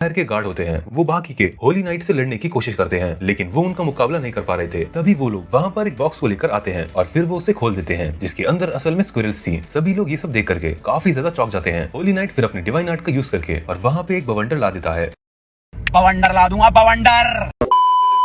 शहर के गार्ड होते हैं वो बाकी के होली नाइट से लड़ने की कोशिश करते हैं, लेकिन वो उनका मुकाबला नहीं कर पा रहे थे। तभी वो लोग वहाँ पर एक बॉक्स को लेकर आते हैं और फिर वो उसे खोल देते हैं, जिसके अंदर असल में स्क्विरल्स थी। सभी लोग ये सब देख करके काफी ज्यादा चौंक जाते हैं। होली नाइट फिर अपने डिवाइन आर्ट का यूज करके और वहाँ पे एक बवंडर ला देता है। बवंडर ला दूंगा, बवंडर,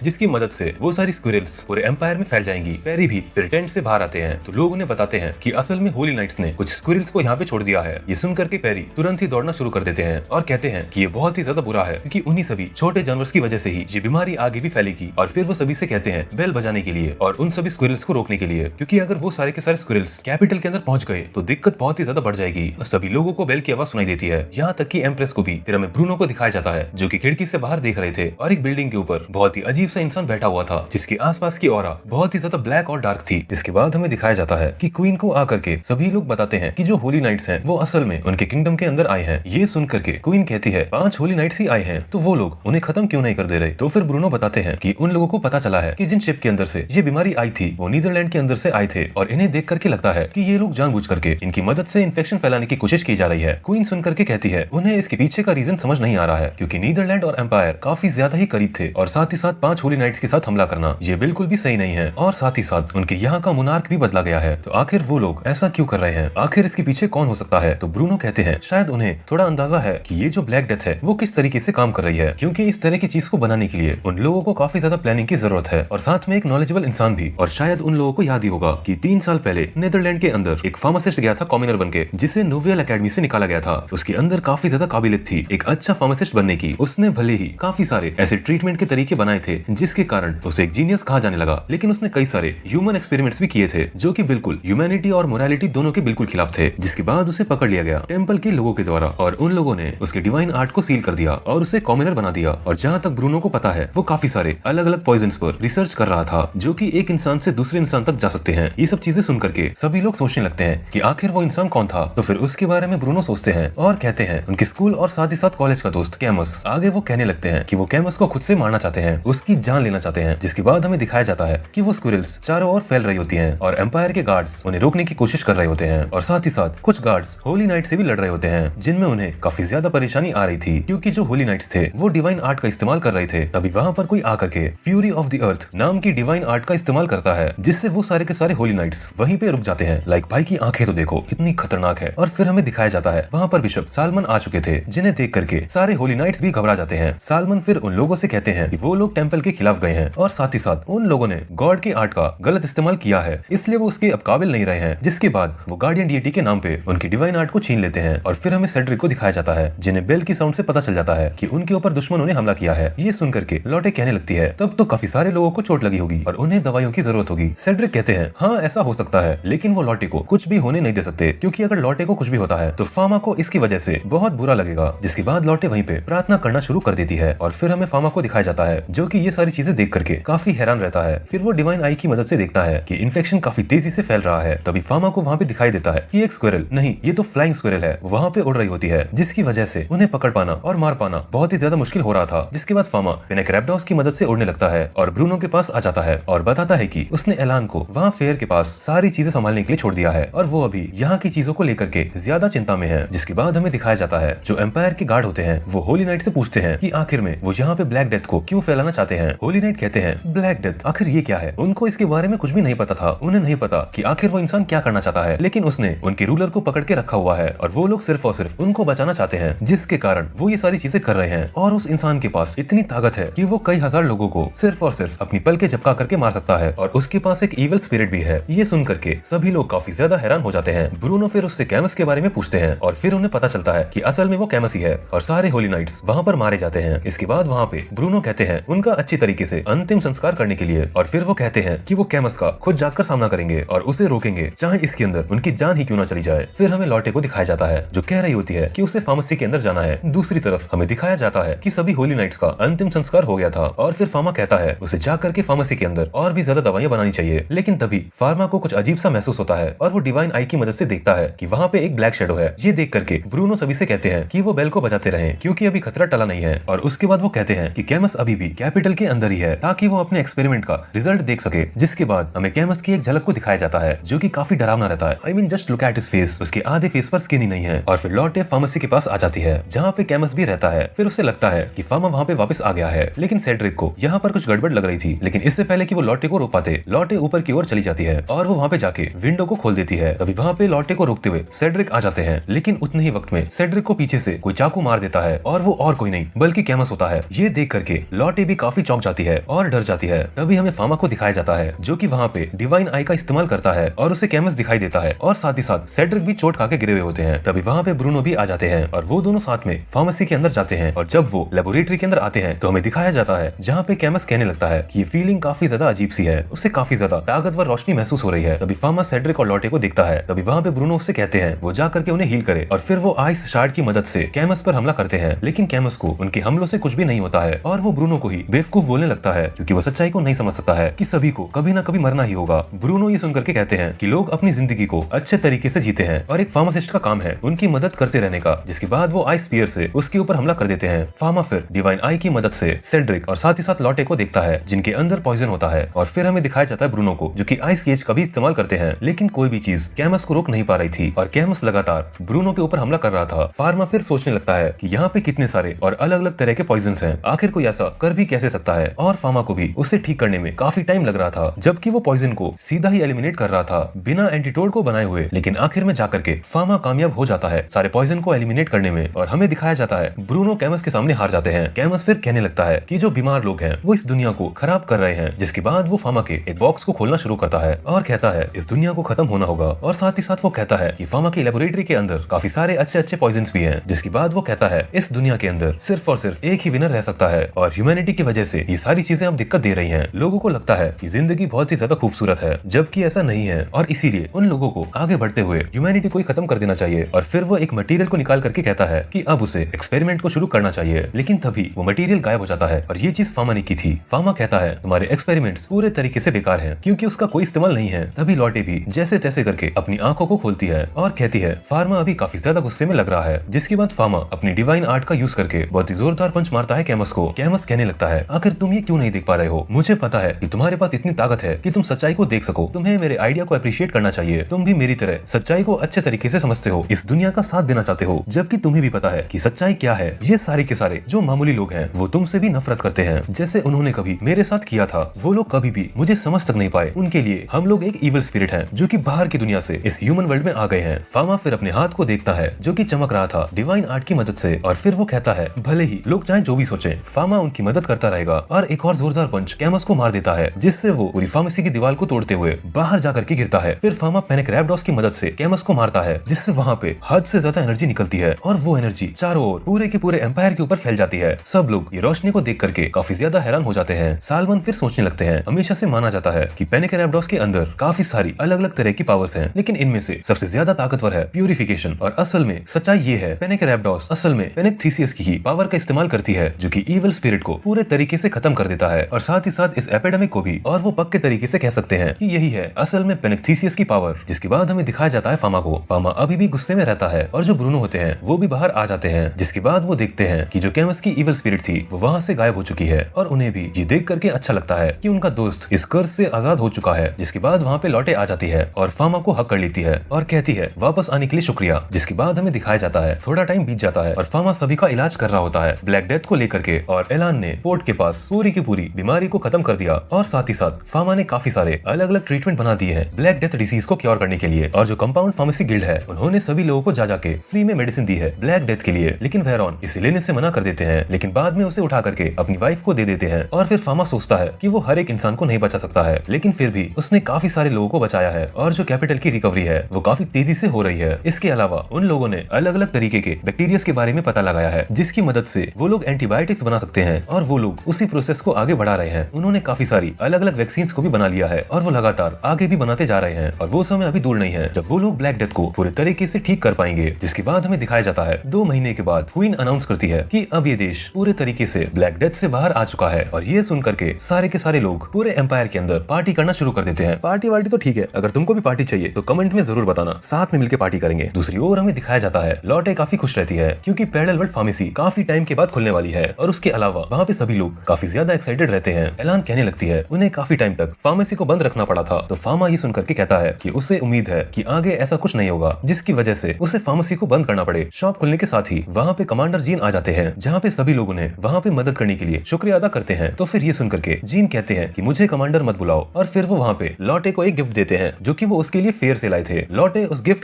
जिसकी मदद से वो सारी स्क्विरल्स पूरे एम्पायर में फैल जाएंगी। पेरी भी फिर टेंट से बाहर आते हैं तो लोग उन्हें बताते हैं कि असल में होली नाइट्स ने कुछ स्क्विरल्स को यहाँ पे छोड़ दिया है। ये सुनकर के पेरी तुरंत ही दौड़ना शुरू कर देते हैं और कहते हैं कि ये बहुत ही ज्यादा बुरा है, क्योंकि उन्हीं सभी छोटे जानवर की वजह से ही ये बीमारी आगे भी फैलेगी। और फिर वो सभी से कहते हैं बेल बजाने के लिए और उन सभी स्क्विरल्स को रोकने के लिए, क्योंकि अगर वो सारे के सारे स्क्विरल्स कैपिटल के अंदर पहुंच गए तो दिक्कत बहुत ही ज्यादा बढ़ जाएगी। सभी लोगों को बेल की आवाज सुनाई देती है, यहाँ तक कि एम्प्रेस को भी। फिर हमें ब्रूनो को दिखाया जाता है जो कि खिड़की से बाहर देख रहे थे और एक बिल्डिंग के ऊपर बहुत ही अजीब सा इंसान बैठा हुआ था, जिसके आसपास की ऑरा बहुत ही ज्यादा ब्लैक और डार्क थी। इसके बाद हमें दिखाया जाता है कि क्वीन को आकर के सभी लोग बताते हैं कि जो होली नाइट्स हैं वो असल में उनके किंगडम के अंदर आए हैं। ये सुन करके क्वीन कहती है 5 होली नाइट्स ही आए हैं तो वो लोग उन्हें खत्म क्यों नहीं कर दे रहे। तो फिर ब्रूनो बताते हैं कि उन लोगों को पता चला है कि जिन शिप के अंदर से ये बीमारी आई थी वो नीदरलैंड के अंदर से आए थे और इन्हें देख करके लगता है कि ये लोग जानबूझ करके इनकी मदद से इन्फेक्शन फैलाने की कोशिश की जा रही है। क्वीन सुन करके कहती है उन्हें इसके पीछे का रीजन समझ नहीं आ रहा है, क्योंकि नीदरलैंड और एम्पायर काफी ज्यादा ही करीब थे और साथ ही साथ 5 होली नाइट्स के साथ हमला करना ये बिल्कुल भी सही नहीं है। और साथ ही साथ उनके यहाँ का मुनार्क भी बदला गया है, तो आखिर वो लोग ऐसा क्यों कर रहे हैं, आखिर इसके पीछे कौन हो सकता है। तो ब्रूनो कहते हैं शायद उन्हें थोड़ा अंदाजा है कि ये जो ब्लैक डेथ है वो किस तरीके से काम कर रही है, क्योंकि इस तरह की चीज को बनाने के लिए उन लोगों को काफी ज्यादा प्लानिंग की जरूरत है और साथ में एक नॉलेजेबल इंसान भी। और शायद उन लोगों को याद ही होगा कि 3 साल पहले नीदरलैंड के अंदर एक फार्मासिस्ट गया था कॉमिनर बनके, जिसे नोवेल एकेडमी से निकाला गया था। उसके अंदर काफी ज्यादा काबिलियत थी एक अच्छा फार्मासिस्ट बनने की। उसने भले ही काफी सारे ऐसे ट्रीटमेंट के तरीके बनाए थे जिसके कारण उसे एक जीनियस कहा जाने लगा, लेकिन उसने कई सारे ह्यूमन एक्सपेरिमेंट्स भी किए थे जो कि बिल्कुल ह्यूमैनिटी और मोरालिटी दोनों के बिल्कुल खिलाफ थे। जिसके बाद उसे पकड़ लिया गया टेम्पल के लोगों के द्वारा और उन लोगों ने उसके डिवाइन आर्ट को सील कर दिया और उसे कॉमिनर बना दिया। और जहाँ तक ब्रूनो को पता है वो काफी सारे अलग अलग पॉइजन्स पर रिसर्च कर रहा था जो कि एक इंसान से दूसरे इंसान तक जा सकते हैं। ये सब चीजें सुन करके सभी लोग सोचने लगते हैं कि आखिर वो इंसान कौन था। तो फिर उसके बारे में ब्रूनो सोचते हैं और कहते हैं उनके स्कूल और साथ ही साथ कॉलेज का दोस्त कैमस। आगे वो कहने लगते हैं कि वो कैमस को खुद से मारना चाहते हैं, उसकी जान लेना चाहते हैं। जिसके बाद हमें दिखाया जाता है कि वो स्क्विरल्स चारों ओर फैल रही होती हैं और एम्पायर के गार्ड्स उन्हें रोकने की कोशिश कर रहे होते हैं। और साथ ही साथ कुछ गार्ड्स होली नाइट से भी लड़ रहे होते हैं, जिनमें उन्हें काफी ज्यादा परेशानी आ रही थी, क्योंकि जो होली नाइट्स थे वो डिवाइन आर्ट का इस्तेमाल कर रहे थे। तभी वहाँ पर कोई आकर के फ्यूरी ऑफ द अर्थ नाम की डिवाइन आर्ट का इस्तेमाल करता है, जिससे वो सारे के सारे होली नाइट्स वहीं पे रुक जाते हैं। लाइक भाई की आंखें तो देखो कितनी खतरनाक है। और फिर हमें दिखाया जाता है वहाँ पर बिशप सालमन आ चुके थे, जिन्हें देख करके सारे होली नाइट्स भी घबरा जाते हैं। सालमन फिर उन लोगों से कहते हैं कि वो लोग टेम्पल के खिलाफ गए हैं और साथ ही साथ उन लोगों ने गॉड के आर्ट का गलत इस्तेमाल किया है, इसलिए वो उसके अब काबिल नहीं रहे हैं। जिसके बाद वो गार्डियन डीटी के नाम पे उनकी डिवाइन आर्ट को छीन लेते हैं। और फिर हमें सेड्रिक को दिखाया जाता है, जिन्हें बेल की साउंड से पता चल जाता है कि उनके ऊपर दुश्मनों ने हमला किया है। ये सुन करके लॉटे कहने लगती है तब तो काफी सारे लोगों को चोट लगी होगी और उन्हें दवाइयों की जरूरत होगी। सेड्रिक कहते हैं हाँ ऐसा हो सकता है, लेकिन वो लॉटे को कुछ भी होने नहीं दे सकते, क्योंकि अगर लॉटे को कुछ भी होता है तो फामा को इसकी वजह से बहुत बुरा लगेगा। जिसके बाद लॉटे वहीं पे प्रार्थना करना शुरू कर देती है और फिर हमें फामा को दिखाया जाता है जो कि ये सारी चीजें देख करके काफी हैरान रहता है। फिर वो डिवाइन आई की मदद से देखता है कि इन्फेक्शन काफी तेजी से फैल रहा है। तभी फामा को वहाँ पे दिखाई देता है कि एक स्क्विरल नहीं, ये तो फ्लाइंग स्क्विरल है, वहाँ पे उड़ रही होती है, जिसकी वजह से उन्हें पकड़ पाना और मार पाना बहुत ही ज्यादा मुश्किल हो रहा था। जिसके बाद फामा पेनेक्रेप्टोस की मदद से उड़ने लगता है और ब्रूनो के पास आ जाता है और बताता है कि उसने एलान को वहाँ फेयर के पास सारी चीजें संभालने के लिए छोड़ दिया है और वो अभी यहाँ की चीजों को लेकर के ज्यादा चिंता में है। जिसके बाद हमें दिखाया जाता है जो एम्पायर के गार्ड होते हैं वो होली नाइट से पूछते हैं कि आखिर में वो यहाँ पे ब्लैक डेथ को क्यों फैलाना चाहते हैं। होली नाइट कहते हैं ब्लैक डेथ आखिर ये क्या है। उनको इसके बारे में कुछ भी नहीं पता था, उन्हें नहीं पता कि आखिर वो इंसान क्या करना चाहता है, लेकिन उसने उनके रूलर को पकड़ के रखा हुआ है और वो लोग सिर्फ और सिर्फ उनको बचाना चाहते हैं, जिसके कारण वो ये सारी चीजें कर रहे हैं। और उस इंसान के पास इतनी ताकत है कि वो कई हजार लोगों को सिर्फ और सिर्फ अपनी पल के झपका करके मार सकता है और उसके पास एक इविल स्पिरिट भी है। ये सुन करके सभी लोग काफी ज्यादा हैरान हो जाते हैं। ब्रूनो फिर उससे कैमस के बारे में पूछते हैं और फिर उन्हें पता चलता है कि असल में वो कैमस ही है और सारे होली नाइट्स वहाँ पर मारे जाते हैं। इसके बाद वहाँ पे ब्रूनो कहते हैं उनका अच्छी तरीके से अंतिम संस्कार करने के लिए और फिर वो कहते हैं कि वो कैमस का खुद जाकर सामना करेंगे और उसे रोकेंगे, चाहे इसके अंदर उनकी जान ही क्यों ना चली जाए। फिर हमें लॉटे को दिखाया जाता है जो कह रही होती है कि उसे फार्मेसी के अंदर जाना है। दूसरी तरफ हमें दिखाया जाता है कि सभी होली नाइट्स का अंतिम संस्कार हो गया था और फिर फार्मा कहता है उसे जाकर के फार्मेसी के अंदर और भी ज्यादा दवाइयां बनानी चाहिए। लेकिन तभी फार्मा को कुछ अजीब सा महसूस होता है और वो डिवाइन आई की मदद से देखता है कि वहाँ पे एक ब्लैक शेडो है। ये देख करके ब्रूनो सभी से कहते हैं कि वो बेल को बचाते रहें, क्योंकि अभी खतरा टला नहीं है। और उसके बाद वो कहते हैं कि कैमस अभी भी कैपिटल के अंदर ही है ताकि वो अपने एक्सपेरिमेंट का रिजल्ट देख सके। जिसके बाद हमें कैमस की एक झलक को दिखाया जाता है जो कि काफी डरावना रहता है। I mean just look at his face, उसके आधे फेस पर स्किन ही नहीं है। और फिर लॉटे फार्मेसी के पास आ जाती है जहाँ पे कैमस भी रहता है। फिर उसे लगता है कि फार्मा वहाँ पे वापस आ गया है, लेकिन सेड्रिक को यहाँ पर कुछ गड़बड़ लग रही थी। लेकिन इससे पहले कि वो लॉटे को रोक पाते, लॉटे ऊपर की ओर चली जाती है और वो वहाँ पे जाके विंडो को खोल देती है। तभी वहाँ पे लॉटे को रोकते हुए सेड्रिक आ जाते हैं, लेकिन उतने ही वक्त में सेड्रिक को पीछे से कोई चाकू मार देता है और वो और कोई नहीं बल्कि कैमस होता है। ये देख करके लॉटे भी काफी चौंक जाती है और डर जाती है। तभी हमें फार्मा को दिखाया जाता है जो कि वहाँ पे डिवाइन आई का इस्तेमाल करता है और उसे कैमस दिखाई देता है और साथ ही साथ सेड्रिक भी चोट खा के गिरे हुए होते हैं। तभी वहाँ पे ब्रूनो भी आ जाते हैं और वो दोनों साथ में फार्मेसी के अंदर जाते हैं। और जब वो लेबोरेटरी के अंदर आते हैं तो हमें दिखाया जाता है जहाँ पे कैमस कहने लगता है कि ये फीलिंग काफी ज्यादा अजीब सी है, उसे काफी ज्यादा ताकतवर रोशनी महसूस हो रही है। तभी फार्मा सेड्रिक और लॉटे को दिखता है। तभी वहाँ पे ब्रूनो उससे कहते हैं वो जा करके उन्हें हील करे और फिर वो आइस शार्ड की मदद से कैमस पर हमला करते हैं। लेकिन कैमस को उनके हमलों से कुछ भी नहीं होता है और वो ब्रूनो को ही बेवकूफ बोलने लगता है क्योंकि वो सच्चाई को नहीं समझ सकता है कि सभी को कभी ना कभी मरना ही होगा। ब्रूनो ये सुनकर के कहते हैं कि लोग अपनी जिंदगी को अच्छे तरीके से जीते हैं और एक फार्मासिस्ट का काम है उनकी मदद करते रहने का। जिसके बाद वो आइस स्पीयर से उसके ऊपर हमला कर देते हैं। फार्मा फिर डिवाइन आई की मदद से सेड्रिक और साथ ही साथ लॉटे को देखता है जिनके अंदर पॉइजन होता है। और फिर हमें दिखाया जाता है ब्रूनो को जो कि आइस केज का भी इस्तेमाल करते हैं, लेकिन कोई भी चीज कैमस को रोक नहीं पा रही थी और कैमस लगातार ब्रूनो के ऊपर हमला कर रहा था। फार्मा फिर सोचने लगता है कि यहाँ पे कितने सारे और अलग अलग तरह के पॉइजन हैं, आखिर कोई ऐसा कर भी कैसे सकता है। और फार्मा को भी उसे ठीक करने में काफी टाइम लग रहा था जबकि वो पॉइजन को सीधा ही एलिमिनेट कर रहा था बिना एंटीडोट को बनाए हुए। लेकिन आखिर में जाकर के फार्मा कामयाब हो जाता है सारे पॉइजन को एलिमिनेट करने में और हमें दिखाया जाता है ब्रूनो कैमस के सामने हार जाते हैं। कैमस फिर कहने लगता है कि जो बीमार लोग हैं वो इस दुनिया को खराब कर रहे हैं। जिसके बाद वो फार्मा के एक बॉक्स को खोलना शुरू करता है और कहता है इस दुनिया को खत्म होना होगा। और साथ ही साथ वो कहता है कि फार्मा की लेबोरेटरी के अंदर काफी सारे अच्छे अच्छे पॉइजन भी हैं। जिसके बाद वो कहता है इस दुनिया के अंदर सिर्फ और सिर्फ एक ही विनर रह सकता है और ह्यूमैनिटी की वजह से ये सारी चीजें अब दिक्कत दे रही हैं। लोगों को लगता है कि जिंदगी बहुत ही ज्यादा खूबसूरत है जबकि ऐसा नहीं है और इसीलिए उन लोगों को आगे बढ़ते हुए ह्यूमैनिटी को ही खत्म कर देना चाहिए। और फिर वो एक मटेरियल को निकाल करके कहता है कि अब उसे एक्सपेरिमेंट को शुरू करना चाहिए। लेकिन तभी वो मटेरियल गायब हो जाता है और ये चीज फार्मा ने की थी। फार्मा कहता है तुम्हारे एक्सपेरिमेंट्स पूरे तरीके से बेकार हैं क्योंकि उसका कोई इस्तेमाल नहीं है। तभी लॉटे भी जैसे तैसे करके अपनी आंखों को खोलती है और कहती है फार्मा अभी काफी ज्यादा गुस्से में लग रहा है। जिसके बाद फार्मा अपनी डिवाइन आर्ट का यूज करके बहुत ही जोरदार पंच मारता है कैमस को। कैमस कहने लगता है आखिर तुम ये क्यों नहीं देख पा रहे हो, मुझे पता है कि तुम्हारे पास इतनी ताकत है कि तुम सच्चाई को देख सको, तुम्हें मेरे आइडिया को अप्रिशिएट करना चाहिए, तुम भी मेरी तरह सच्चाई को अच्छे तरीके से समझते हो, इस दुनिया का साथ देना चाहते हो जबकि तुम्हें भी पता है कि सच्चाई क्या है। ये सारे के सारे जो मामूली लोग हैं वो तुमसे भी नफरत करते हैं जैसे उन्होंने कभी मेरे साथ किया था। वो लोग कभी भी मुझे समझ तक नहीं पाए, उनके लिए हम लोग एक इविल स्पिरिट हैं जो कि बाहर की दुनिया से इस ह्यूमन वर्ल्ड में आ गए हैं। फार्मा फिर अपने हाथ को देखता है जो कि चमक रहा था डिवाइन आर्ट की मदद से और फिर वो कहता है भले ही लोग चाहे जो भी सोचे फार्मा उनकी मदद करता रहेगा। और एक और जोरदार पंच कैमस को मार देता है जिससे वो पूरी फार्मेसी की दीवार को तोड़ते हुए बाहर जाकर के गिरता है। फिर फार्मा पेनिक रैप्टोस की मदद से कैमस को मारता है जिससे वहाँ पे हद से ज्यादा एनर्जी निकलती है और वो एनर्जी चारों ओर पूरे के पूरे एम्पायर के ऊपर फैल जाती है। सब लोग ये रोशनी को देख करके काफी ज्यादा हैरान हो जाते हैं। सालमन फिर सोचने लगते हैं हमेशा से माना जाता है कि पेनिक रैप्टोस के अंदर काफी सारी अलग अलग तरह की पावर्स हैं, लेकिन इनमें से सबसे ज्यादा ताकतवर है प्यूरिफिकेशन। और असल में सच्चाई ये है पेनिक रैप्टोस असल में पेनिक थीसियस की ही पावर का इस्तेमाल करती है जो कि इविल स्पिरिट को पूरे तरीके से खत्म कर देता है और साथ ही साथ इस एपिडेमिक को भी। और वो पक्के तरीके से कह सकते हैं कि यही है असल में पेनिक थीसियस की पावर। जिसके बाद हमें दिखाया जाता है फार्मा को। फार्मा अभी भी गुस्से में रहता है और जो ब्रूनो होते हैं वो भी बाहर आ जाते हैं। जिसके बाद वो देखते हैं कि जो कैमस की इविल स्पिरिट थी वो वहाँ से गायब हो चुकी है और उन्हें भी ये देख करके अच्छा लगता है कि उनका दोस्त इस कर्ज से आजाद हो चुका है। जिसके बाद वहाँ पे लॉटे आ जाती है और फार्मा को हक कर लेती है और कहती है वापस आने के लिए शुक्रिया। जिसके बाद हमें दिखाया जाता है थोड़ा टाइम बीत जाता है और फार्मा सभी का इलाज कर रहा होता है ब्लैक डेथ को लेकर के। और एलान ने पोर्ट के पास पूरी की पूरी बीमारी को खत्म कर दिया और साथ ही साथ फार्मा ने काफी सारे अलग अलग ट्रीटमेंट बना दिए हैं ब्लैक डेथ डिसीज को क्योर करने के लिए। और जो कंपाउंड फार्मेसी गिल्ड है उन्होंने सभी लोगों को जा जाके फ्री में मेडिसिन दी है ब्लैक डेथ के लिए। लेकिन वेरॉन इसे लेने से मना कर देते हैं, लेकिन बाद में उसे उठा करके अपनी वाइफ को दे देते हैं। और फिर फार्मा सोचता है कि वो हर एक इंसान को नहीं बचा सकता है, लेकिन फिर भी उसने काफी सारे लोगों को बचाया है और जो कैपिटल की रिकवरी है वो काफी तेजी से हो रही है। इसके अलावा उन लोगों ने अलग अलग तरीके के बैक्टीरिया के बारे में पता लगाया है जिसकी मदद से वो लोग एंटीबायोटिक्स बना सकते हैं और वो लोग उसी प्रोसेस को आगे बढ़ा रहे हैं। उन्होंने काफी सारी अलग अलग वैक्सीन को भी बना लिया है और वो लगातार आगे भी बनाते जा रहे हैं। और वो समय अभी दूर नहीं है जब वो लोग ब्लैक डेथ को पूरे तरीके से ठीक कर पाएंगे। जिसके बाद हमें दिखाया जाता है 2 महीने के बाद क्वीन अनाउंस करती है कि अब ये देश पूरे तरीके से ब्लैक डेथ से बाहर आ चुका है। और ये सुन करके सारे के सारे लोग पूरे एम्पायर के अंदर पार्टी करना शुरू कर देते हैं। पार्टी वार्टी तो ठीक है, अगर तुमको भी पार्टी चाहिए तो कमेंट में जरूर बताना, साथ में मिलकर पार्टी करेंगे। दूसरी ओर हमें दिखाया जाता है लॉटे काफी खुश रहती है क्योंकि पैरेलल वर्ल्ड फार्मेसी काफी टाइम के बाद खुलने वाली है और उसके अलावा वहाँ पे सभी लोग काफी ज्यादा एक्साइटेड रहते हैं। एलान कहने लगती है उन्हें काफी टाइम तक फार्मेसी को बंद रखना पड़ा था। तो फार्मा ये सुनकर के कहता है कि उसे उम्मीद है कि आगे ऐसा कुछ नहीं होगा जिसकी वजह से उसे फार्मेसी को बंद करना पड़े। शॉप खुलने के साथ ही वहाँ पे कमांडर जीन आ जाते हैं, जहाँ पे सभी लोग उन्हें वहाँ पे मदद करने के लिए शुक्रिया अदा करते हैं। तो फिर ये सुनकर के जीन कहते हैं कि मुझे कमांडर मत बुलाओ, और फिर वो वहाँ पे लॉटे को एक गिफ्ट देते हैं जो कि वो उसके लिए फेयर से लाए थे। लॉटे उस गिफ्ट